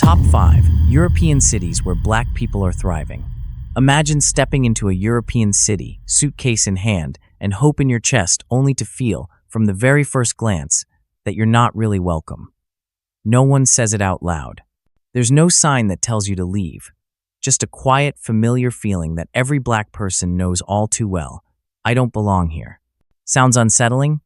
Top 5 European cities where black people are thriving. Imagine stepping into a European city, suitcase in hand, and hope in your chest only to feel, from the very first glance, that you're not really welcome. No one says it out loud. There's no sign that tells you to leave. Just a quiet, familiar feeling that every black person knows all too well. I don't belong here. Sounds unsettling?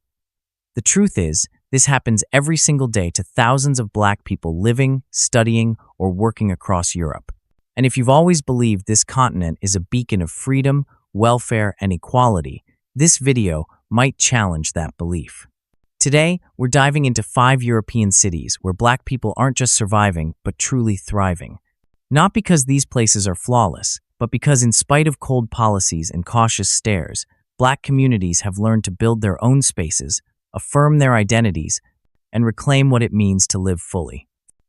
The truth is, this happens every single day to thousands of black people living, studying, or working across Europe. And if you've always believed this continent is a beacon of freedom, welfare, and equality, this video might challenge that belief. Today, we're diving into 5 European cities where black people aren't just surviving, but truly thriving. Not because these places are flawless, but because in spite of cold policies and cautious stares, black communities have learned to build their own spaces, affirm their identities, and reclaim what it means to live fully.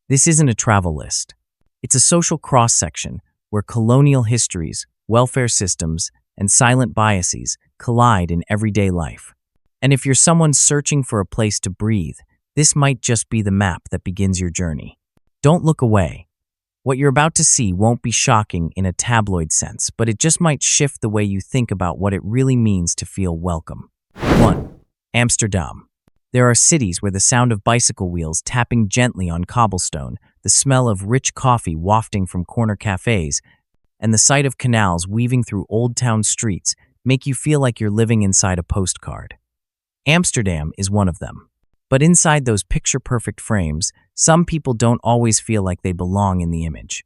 This isn't a travel list. It's a social cross-section where colonial histories, welfare systems, and silent biases collide in everyday life. And if you're someone searching for a place to breathe, this might just be the map that begins your journey. Don't look away. What you're about to see won't be shocking in a tabloid sense, but it just might shift the way you think about what it really means to feel welcome. 1. Amsterdam. There are cities where the sound of bicycle wheels tapping gently on cobblestone, the smell of rich coffee wafting from corner cafes, and the sight of canals weaving through old town streets make you feel like you're living inside a postcard. Amsterdam is one of them. But inside those picture-perfect frames, some people don't always feel like they belong in the image.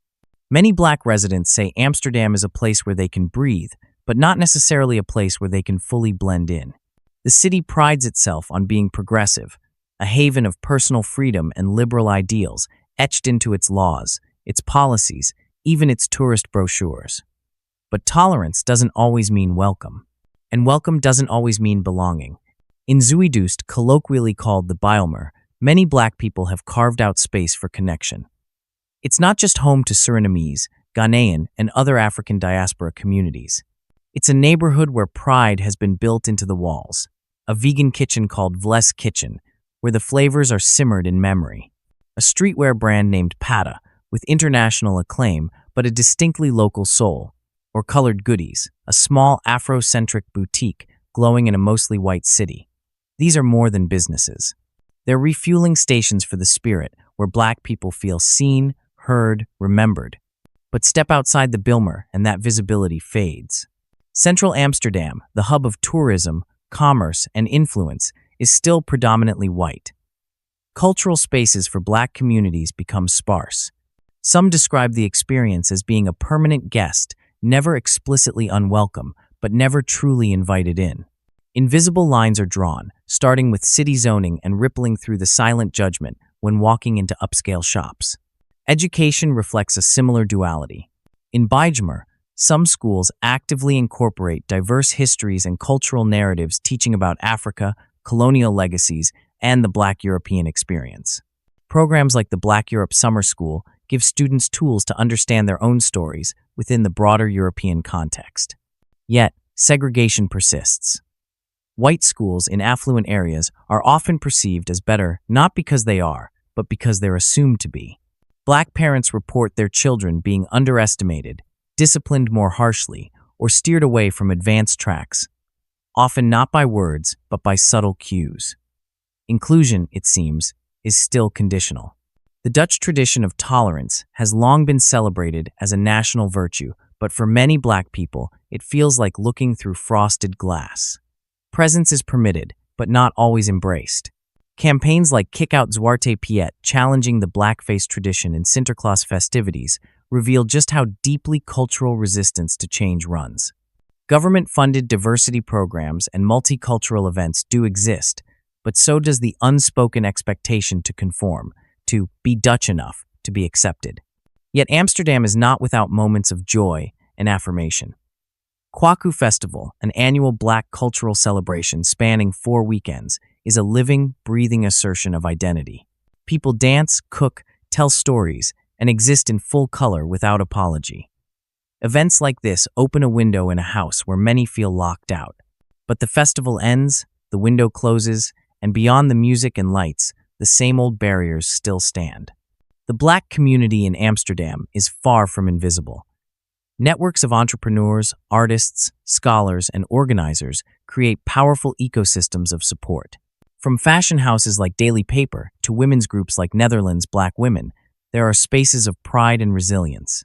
Many black residents say Amsterdam is a place where they can breathe, but not necessarily a place where they can fully blend in. The city prides itself on being progressive, a haven of personal freedom and liberal ideals etched into its laws, its policies, even its tourist brochures. But tolerance doesn't always mean welcome, and welcome doesn't always mean belonging. In Zuidoost, colloquially called the Bijlmer, many black people have carved out space for connection. It's not just home to Surinamese, Ghanaian, and other African diaspora communities. It's a neighborhood where pride has been built into the walls, a vegan kitchen called Vles Kitchen, where the flavors are simmered in memory, a streetwear brand named Pata, with international acclaim but a distinctly local soul, or Colored Goodies, a small Afrocentric boutique glowing in a mostly white city. These are more than businesses. They're refueling stations for the spirit where black people feel seen, heard, remembered. But step outside the Bijlmer and that visibility fades. Central Amsterdam, the hub of tourism, commerce, and influence, is still predominantly white. Cultural spaces for black communities become sparse. Some describe the experience as being a permanent guest, never explicitly unwelcome, but never truly invited in. Invisible lines are drawn, starting with city zoning and rippling through the silent judgment when walking into upscale shops. Education reflects a similar duality. In Bijlmer, some schools actively incorporate diverse histories and cultural narratives teaching about Africa, colonial legacies, and the Black European experience. Programs like the Black Europe Summer School give students tools to understand their own stories within the broader European context. Yet, segregation persists. White schools in affluent areas are often perceived as better not because they are, but because they're assumed to be. Black parents report their children being underestimated, disciplined more harshly, or steered away from advanced tracks, often not by words, but by subtle cues. Inclusion, it seems, is still conditional. The Dutch tradition of tolerance has long been celebrated as a national virtue, but for many black people, it feels like looking through frosted glass. Presence is permitted, but not always embraced. Campaigns like Kick Out Zwarte Piet, challenging the blackface tradition in Sinterklaas festivities, reveal just how deeply cultural resistance to change runs. Government-funded diversity programs and multicultural events do exist, but so does the unspoken expectation to conform, to be Dutch enough to be accepted. Yet Amsterdam is not without moments of joy and affirmation. Kwaku Festival, an annual black cultural celebration spanning 4 weekends, is a living, breathing assertion of identity. People dance, cook, tell stories, and exist in full color without apology. Events like this open a window in a house where many feel locked out. But the festival ends, the window closes, and beyond the music and lights, the same old barriers still stand. The Black community in Amsterdam is far from invisible. Networks of entrepreneurs, artists, scholars, and organizers create powerful ecosystems of support. From fashion houses like Daily Paper to women's groups like Netherlands Black Women, there are spaces of pride and resilience.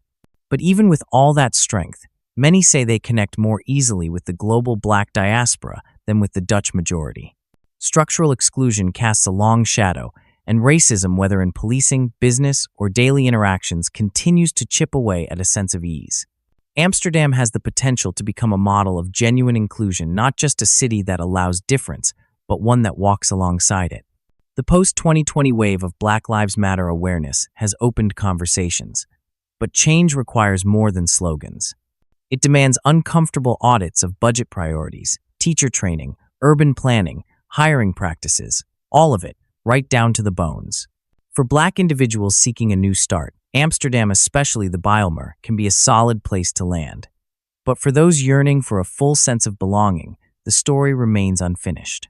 But even with all that strength, many say they connect more easily with the global Black diaspora than with the Dutch majority. Structural exclusion casts a long shadow, and racism, whether in policing, business, or daily interactions, continues to chip away at a sense of ease. Amsterdam has the potential to become a model of genuine inclusion, not just a city that allows difference, but one that walks alongside it. The post-2020 wave of Black Lives Matter awareness has opened conversations, but change requires more than slogans. It demands uncomfortable audits of budget priorities, teacher training, urban planning, hiring practices, all of it, right down to the bones. For Black individuals seeking a new start, Amsterdam, especially the Bijlmer, can be a solid place to land. But for those yearning for a full sense of belonging, the story remains unfinished.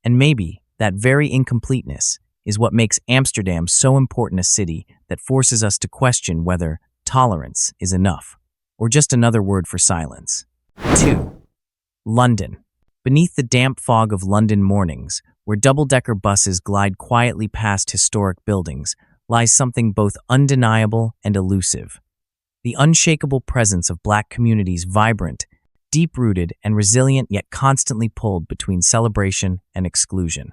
And maybe that very incompleteness is what makes Amsterdam so important a city that forces us to question whether tolerance is enough, or just another word for silence. 2. London. Beneath the damp fog of London mornings, where double-decker buses glide quietly past historic buildings, lies something both undeniable and elusive. The unshakable presence of Black communities, vibrant, deep-rooted, and resilient, yet constantly pulled between celebration and exclusion.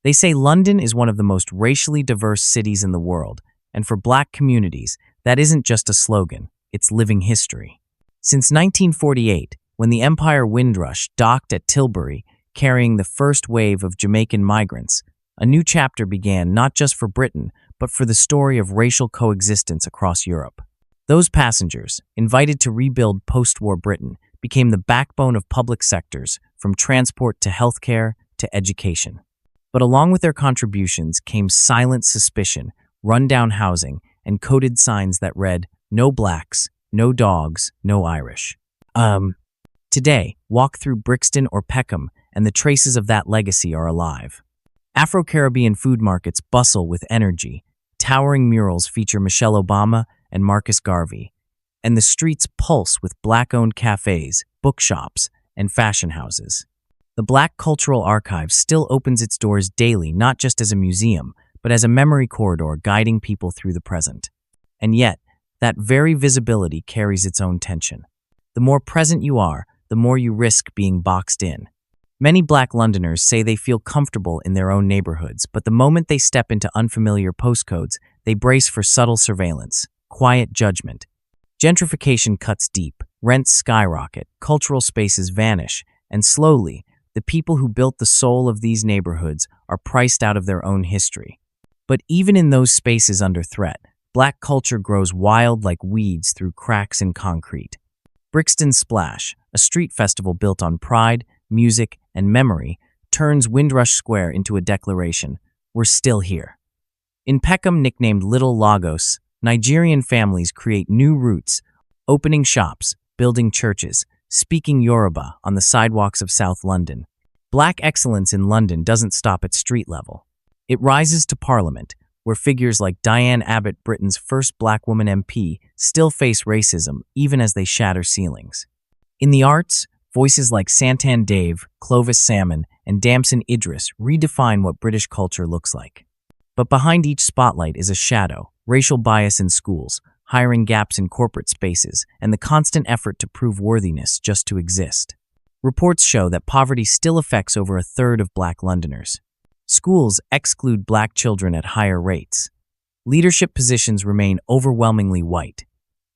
They say London is one of the most racially diverse cities in the world, and for Black communities, that isn't just a slogan, it's living history. Since 1948, when the Empire Windrush docked at Tilbury, carrying the first wave of Jamaican migrants, a new chapter began not just for Britain, but for the story of racial coexistence across Europe. Those passengers, invited to rebuild post-war Britain, became the backbone of public sectors, from transport to healthcare to education. But along with their contributions came silent suspicion, rundown housing, and coded signs that read, "No Blacks, no dogs, no Irish." Today, walk through Brixton or Peckham, and the traces of that legacy are alive. Afro-Caribbean food markets bustle with energy, towering murals feature Michelle Obama and Marcus Garvey, and the streets pulse with Black-owned cafes, bookshops, and fashion houses. The Black Cultural Archive still opens its doors daily, not just as a museum, but as a memory corridor guiding people through the present. And yet, that very visibility carries its own tension. The more present you are, the more you risk being boxed in. Many Black Londoners say they feel comfortable in their own neighborhoods, but the moment they step into unfamiliar postcodes, they brace for subtle surveillance, quiet judgment. Gentrification cuts deep, rents skyrocket, cultural spaces vanish, and slowly, the people who built the soul of these neighborhoods are priced out of their own history. But even in those spaces under threat, Black culture grows wild like weeds through cracks in concrete. Brixton Splash, a street festival built on pride, music, and memory, turns Windrush Square into a declaration, "We're still here." In Peckham, nicknamed Little Lagos, Nigerian families create new roots, opening shops, building churches, speaking Yoruba on the sidewalks of South London. Black excellence in London doesn't stop at street level. It rises to Parliament, where figures like Diane Abbott, Britain's first Black woman MP, still face racism even as they shatter ceilings. In the arts, voices like Santan Dave, Clovis Salmon, and Damson Idris redefine what British culture looks like. But behind each spotlight is a shadow: racial bias in schools, hiring gaps in corporate spaces, and the constant effort to prove worthiness just to exist. Reports show that poverty still affects over a third of Black Londoners. Schools exclude Black children at higher rates. Leadership positions remain overwhelmingly white.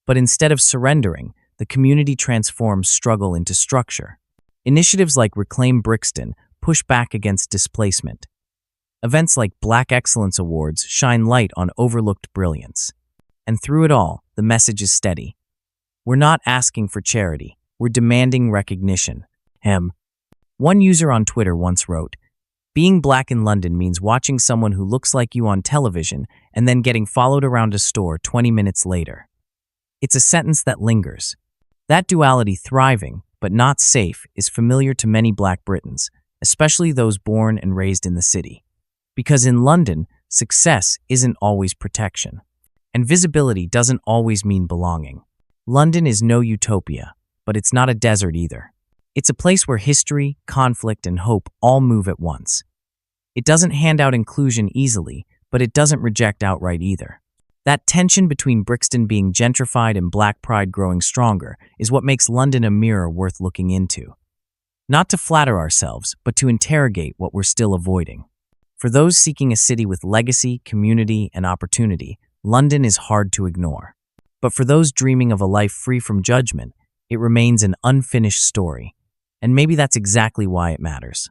But instead of surrendering, the community transforms struggle into structure. Initiatives like Reclaim Brixton push back against displacement. Events like Black Excellence Awards shine light on overlooked brilliance. And through it all, the message is steady. We're not asking for charity, we're demanding recognition. One user on Twitter once wrote, "Being Black in London means watching someone who looks like you on television and then getting followed around a store 20 minutes later." It's a sentence that lingers. That duality, thriving but not safe, is familiar to many Black Britons, especially those born and raised in the city. Because in London, success isn't always protection. And visibility doesn't always mean belonging. London is no utopia, but it's not a desert either. It's a place where history, conflict, and hope all move at once. It doesn't hand out inclusion easily, but it doesn't reject outright either. That tension between Brixton being gentrified and black pride growing stronger is what makes London a mirror worth looking into. Not to flatter ourselves, but to interrogate what we're still avoiding. For those seeking a city with legacy, community, and opportunity, London is hard to ignore. But for those dreaming of a life free from judgment, it remains an unfinished story. And maybe that's exactly why it matters.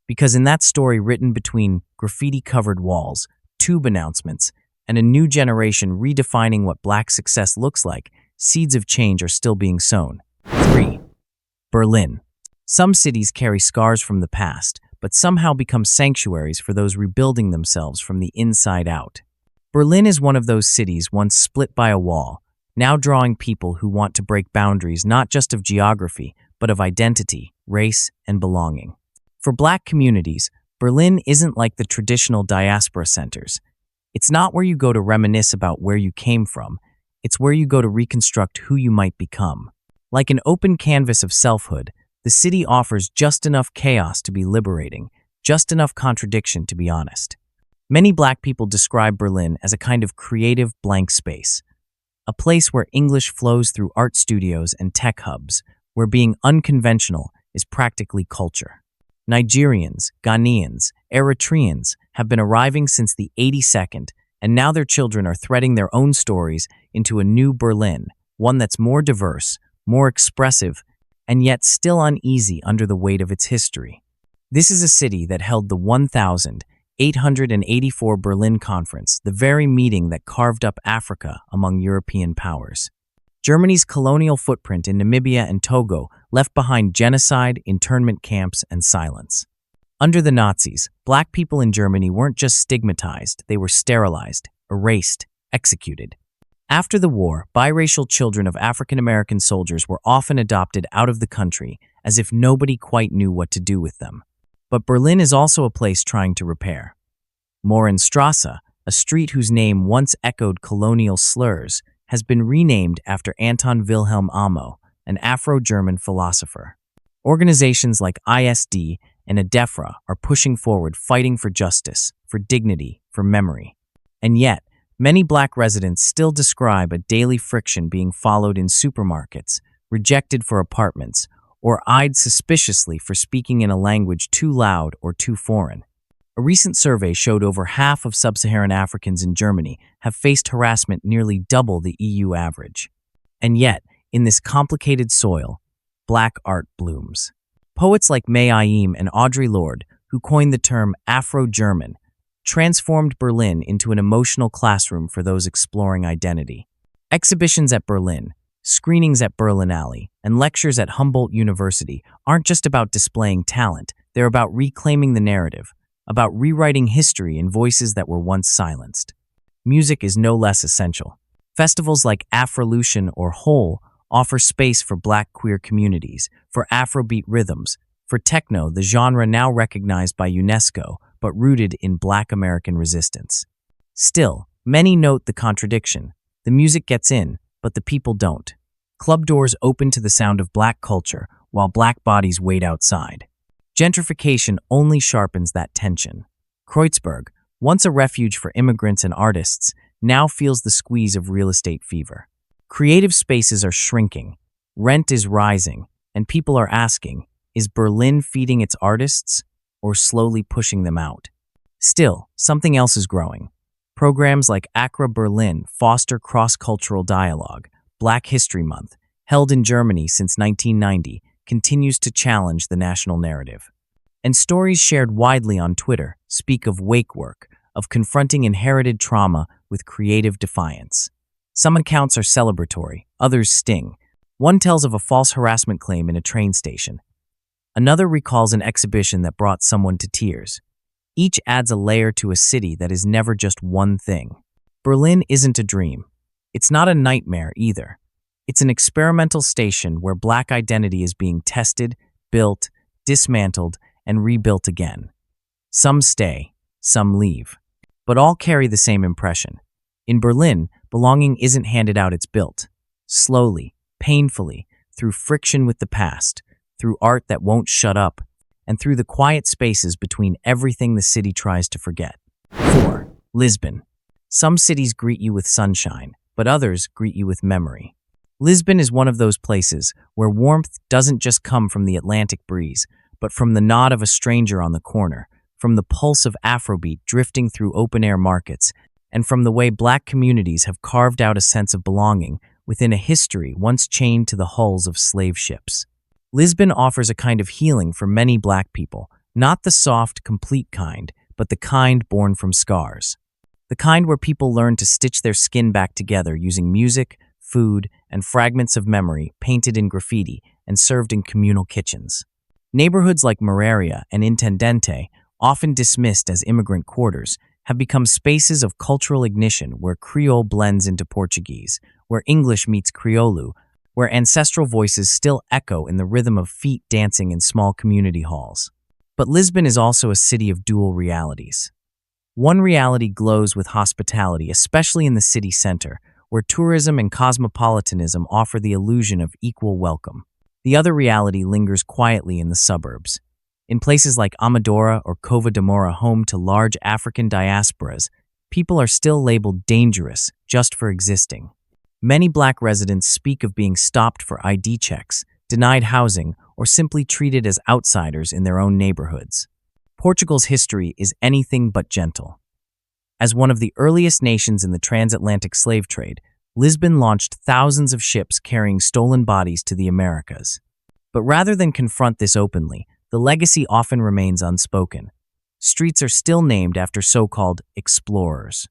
Because in that story written between graffiti-covered walls, tube announcements, and a new generation redefining what black success looks like, seeds of change are still being sown. 3. Berlin. Some cities carry scars from the past, but somehow become sanctuaries for those rebuilding themselves from the inside out. Berlin is one of those cities once split by a wall, now drawing people who want to break boundaries not just of geography, but of identity, race, and belonging. For black communities, Berlin isn't like the traditional diaspora centers. It's not where you go to reminisce about where you came from. It's where you go to reconstruct who you might become. Like an open canvas of selfhood, the city offers just enough chaos to be liberating, just enough contradiction to be honest. Many black people describe Berlin as a kind of creative blank space, a place where English flows through art studios and tech hubs, where being unconventional is practically culture. Nigerians, Ghanaians, Eritreans have been arriving since the 82nd, and now their children are threading their own stories into a new Berlin, one that's more diverse, more expressive, and yet still uneasy under the weight of its history. This is a city that held the 1884 Berlin Conference, the very meeting that carved up Africa among European powers. Germany's colonial footprint in Namibia and Togo left behind genocide, internment camps, and silence. Under the Nazis, black people in Germany weren't just stigmatized, they were sterilized, erased, executed. After the war, biracial children of African American soldiers were often adopted out of the country, as if nobody quite knew what to do with them. But Berlin is also a place trying to repair. Mohrenstrasse, a street whose name once echoed colonial slurs, has been renamed after Anton Wilhelm Amo, an Afro-German philosopher. Organizations like ISD and ADEFRA are pushing forward, fighting for justice, for dignity, for memory. And yet, many black residents still describe a daily friction being followed in supermarkets, rejected for apartments, or eyed suspiciously for speaking in a language too loud or too foreign. A recent survey showed over half of sub-Saharan Africans in Germany have faced harassment nearly double the EU average. And yet, in this complicated soil, black art blooms. Poets like May Ayim and Audre Lorde, who coined the term Afro-German, transformed Berlin into an emotional classroom for those exploring identity. Exhibitions at Berlin, screenings at Berlinale, and lectures at Humboldt University aren't just about displaying talent, they're about reclaiming the narrative, about rewriting history in voices that were once silenced. Music is no less essential. Festivals like Afrolution or Whole offer space for black queer communities, for Afrobeat rhythms, for techno, the genre now recognized by UNESCO, but rooted in black American resistance. Still, many note the contradiction. The music gets in, but the people don't. Club doors open to the sound of black culture, while black bodies wait outside. Gentrification only sharpens that tension. Kreuzberg, once a refuge for immigrants and artists, now feels the squeeze of real estate fever. Creative spaces are shrinking, rent is rising, and people are asking, is Berlin feeding its artists or slowly pushing them out? Still, something else is growing. Programs like Accra Berlin foster cross-cultural dialogue. Black History Month, held in Germany since 1990, continues to challenge the national narrative. And stories shared widely on Twitter speak of wake work, of confronting inherited trauma with creative defiance. Some accounts are celebratory, others sting. One tells of a false harassment claim in a train station. Another recalls an exhibition that brought someone to tears. Each adds a layer to a city that is never just one thing. Berlin isn't a dream. It's not a nightmare either. It's an experimental station where black identity is being tested, built, dismantled, and rebuilt again. Some stay, some leave, but all carry the same impression. In Berlin, belonging isn't handed out, it's built. Slowly, painfully, through friction with the past, through art that won't shut up, and through the quiet spaces between everything the city tries to forget. 4. Lisbon. Some cities greet you with sunshine, but others greet you with memory. Lisbon is one of those places where warmth doesn't just come from the Atlantic breeze, but from the nod of a stranger on the corner, from the pulse of Afrobeat drifting through open-air markets, and from the way Black communities have carved out a sense of belonging within a history once chained to the hulls of slave ships. Lisbon offers a kind of healing for many Black people, not the soft, complete kind, but the kind born from scars. The kind where people learn to stitch their skin back together using music, food, and fragments of memory painted in graffiti and served in communal kitchens. Neighborhoods like Moraria and Intendente, often dismissed as immigrant quarters, have become spaces of cultural ignition where Creole blends into Portuguese, where English meets Criollo, where ancestral voices still echo in the rhythm of feet dancing in small community halls. But Lisbon is also a city of dual realities. One reality glows with hospitality, especially in the city center, where tourism and cosmopolitanism offer the illusion of equal welcome. The other reality lingers quietly in the suburbs. In places like Amadora or Cova de Mora, home to large African diasporas, people are still labeled dangerous just for existing. Many Black residents speak of being stopped for ID checks, denied housing, or simply treated as outsiders in their own neighborhoods. Portugal's history is anything but gentle. As one of the earliest nations in the transatlantic slave trade, Lisbon launched thousands of ships carrying stolen bodies to the Americas. But rather than confront this openly, the legacy often remains unspoken. Streets are still named after so-called explorers.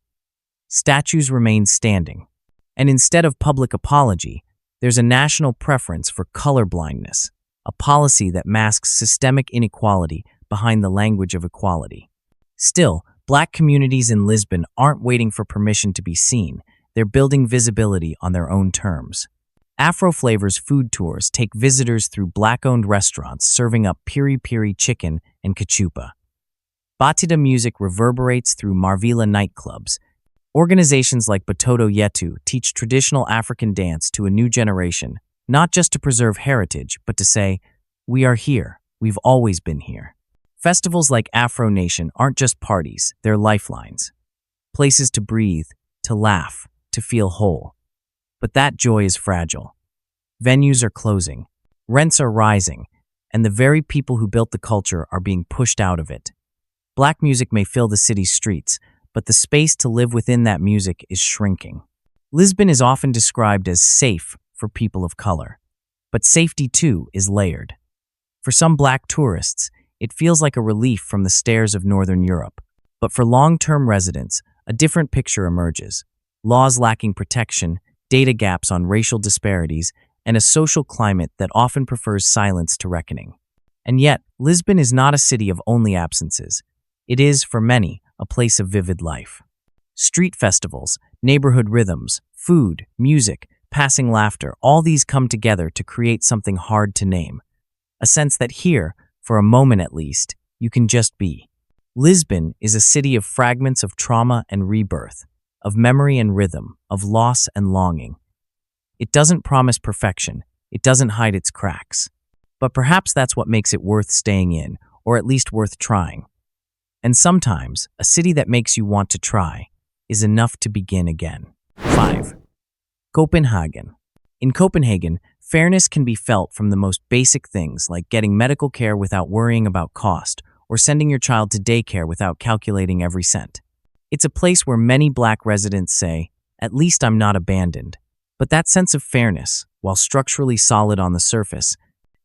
Statues remain standing. And instead of public apology, there's a national preference for colorblindness, a policy that masks systemic inequality behind the language of equality. Still, Black communities in Lisbon aren't waiting for permission to be seen. They're building visibility on their own terms. Afro-Flavors food tours take visitors through Black-owned restaurants serving up piri-piri chicken and cachupa. Batida music reverberates through Marvila nightclubs. Organizations like Batoto Yetu teach traditional African dance to a new generation, not just to preserve heritage, but to say, "We are here, we've always been here." Festivals like Afro Nation aren't just parties, they're lifelines. Places to breathe, to laugh, to feel whole. But that joy is fragile. Venues are closing, rents are rising, and the very people who built the culture are being pushed out of it. Black music may fill the city's streets, but the space to live within that music is shrinking. Lisbon is often described as safe for people of color, but safety too is layered. For some Black tourists, it feels like a relief from the stares of Northern Europe. But for long-term residents, a different picture emerges. Laws lacking protection, data gaps on racial disparities, and a social climate that often prefers silence to reckoning. And yet, Lisbon is not a city of only absences. It is, for many, a place of vivid life. Street festivals, neighborhood rhythms, food, music, passing laughter, all these come together to create something hard to name. A sense that here, for a moment at least, you can just be. Lisbon is a city of fragments of trauma and rebirth, of memory and rhythm, of loss and longing. It doesn't promise perfection, it doesn't hide its cracks. But perhaps that's what makes it worth staying in, or at least worth trying. And sometimes, a city that makes you want to try is enough to begin again. 5. Copenhagen. In Copenhagen, fairness can be felt from the most basic things like getting medical care without worrying about cost, or sending your child to daycare without calculating every cent. It's a place where many Black residents say, "At least I'm not abandoned." But that sense of fairness, while structurally solid on the surface,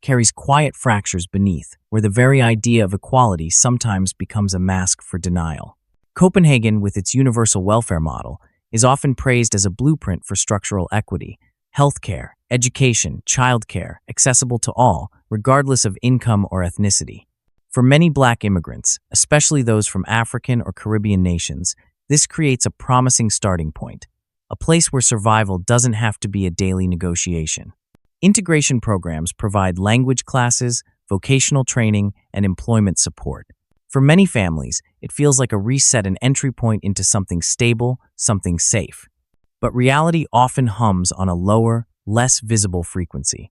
carries quiet fractures beneath, where the very idea of equality sometimes becomes a mask for denial. Copenhagen, with its universal welfare model, is often praised as a blueprint for structural equity. Healthcare, education, childcare, accessible to all, regardless of income or ethnicity. For many Black immigrants, especially those from African or Caribbean nations, this creates a promising starting point, a place where survival doesn't have to be a daily negotiation. Integration programs provide language classes, vocational training, and employment support. For many families, it feels like a reset and entry point into something stable, something safe. but reality often hums on a lower, less visible frequency.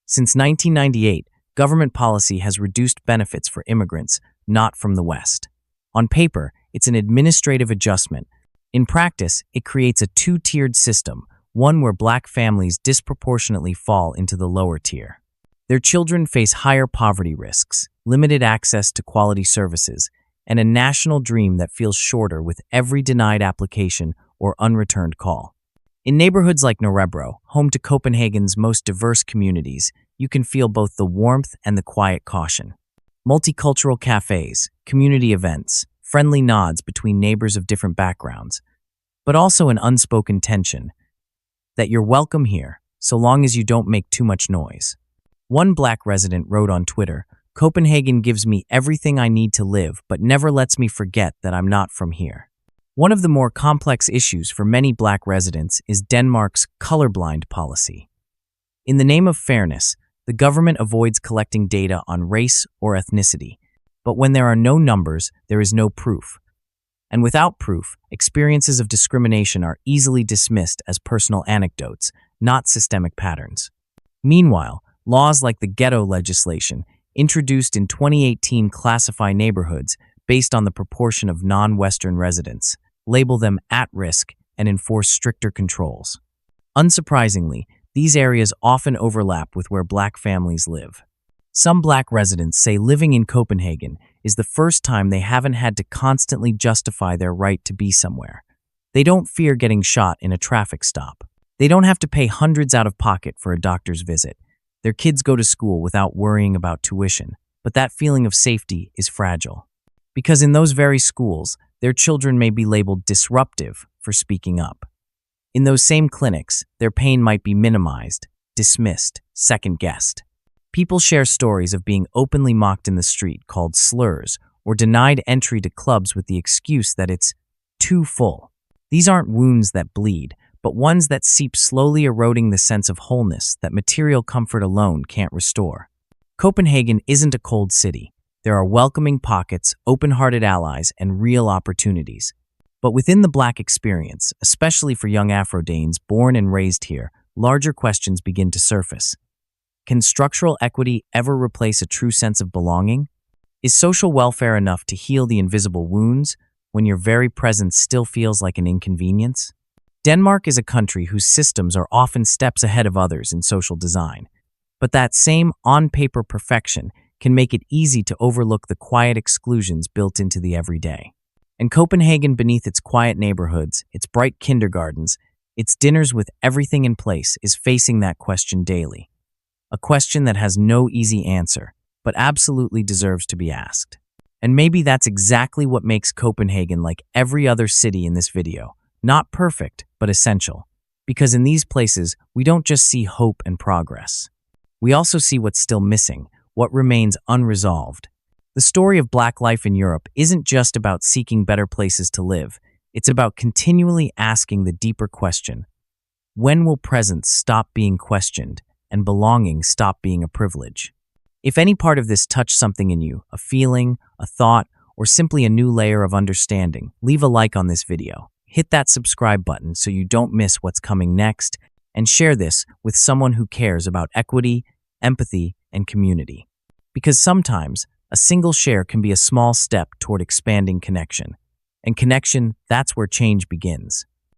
Since 1998, government policy has reduced benefits for immigrants not from the West. On paper, it's an administrative adjustment. In practice, it creates a two-tiered system, one where Black families disproportionately fall into the lower tier. Their children face higher poverty risks, limited access to quality services, and a national dream that feels shorter with every denied application or unreturned call. In neighborhoods like Nørrebro, home to Copenhagen's most diverse communities, you can feel both the warmth and the quiet caution. Multicultural cafes, community events, friendly nods between neighbors of different backgrounds, but also an unspoken tension that you're welcome here so long as you don't make too much noise. One Black resident wrote on Twitter, "Copenhagen gives me everything I need to live, but never lets me forget that I'm not from here." One of the more complex issues for many Black residents is Denmark's colorblind policy. In the name of fairness, the government avoids collecting data on race or ethnicity, but when there are no numbers, there is no proof. And without proof, experiences of discrimination are easily dismissed as personal anecdotes, not systemic patterns. Meanwhile, laws like the ghetto legislation, introduced in 2018, classify neighborhoods based on the proportion of non-Western residents, label them at risk, and enforce stricter controls. Unsurprisingly, these areas often overlap with where Black families live. Some Black residents say living in Copenhagen is the first time they haven't had to constantly justify their right to be somewhere. They don't fear getting shot in a traffic stop. They don't have to pay hundreds out of pocket for a doctor's visit. Their kids go to school without worrying about tuition, but that feeling of safety is fragile. Because in those very schools, their children may be labeled disruptive for speaking up. In those same clinics, their pain might be minimized, dismissed, second-guessed. People share stories of being openly mocked in the street, called slurs, or denied entry to clubs with the excuse that it's too full. These aren't wounds that bleed, but ones that seep, slowly eroding the sense of wholeness that material comfort alone can't restore. Copenhagen isn't a cold city. There are welcoming pockets, open-hearted allies, and real opportunities. But within the Black experience, especially for young Afro-Danes born and raised here, larger questions begin to surface. Can structural equity ever replace a true sense of belonging? Is social welfare enough to heal the invisible wounds when your very presence still feels like an inconvenience? Denmark is a country whose systems are often steps ahead of others in social design, but that same on-paper perfection can make it easy to overlook the quiet exclusions built into the everyday. And Copenhagen, beneath its quiet neighborhoods, its bright kindergartens, its dinners with everything in place, is facing that question daily. A question that has no easy answer, but absolutely deserves to be asked. And maybe that's exactly what makes Copenhagen like every other city in this video. Not perfect, but essential. Because in these places, we don't just see hope and progress. We also see what's still missing, what remains unresolved. The story of Black life in Europe isn't just about seeking better places to live. It's about continually asking the deeper question: when will presence stop being questioned and belonging stop being a privilege? If any part of this touched something in you, a feeling, a thought, or simply a new layer of understanding, leave a like on this video. Hit that subscribe button so you don't miss what's coming next, and share this with someone who cares about equity, empathy, and community. Because sometimes, a single share can be a small step toward expanding connection. And connection, that's where change begins.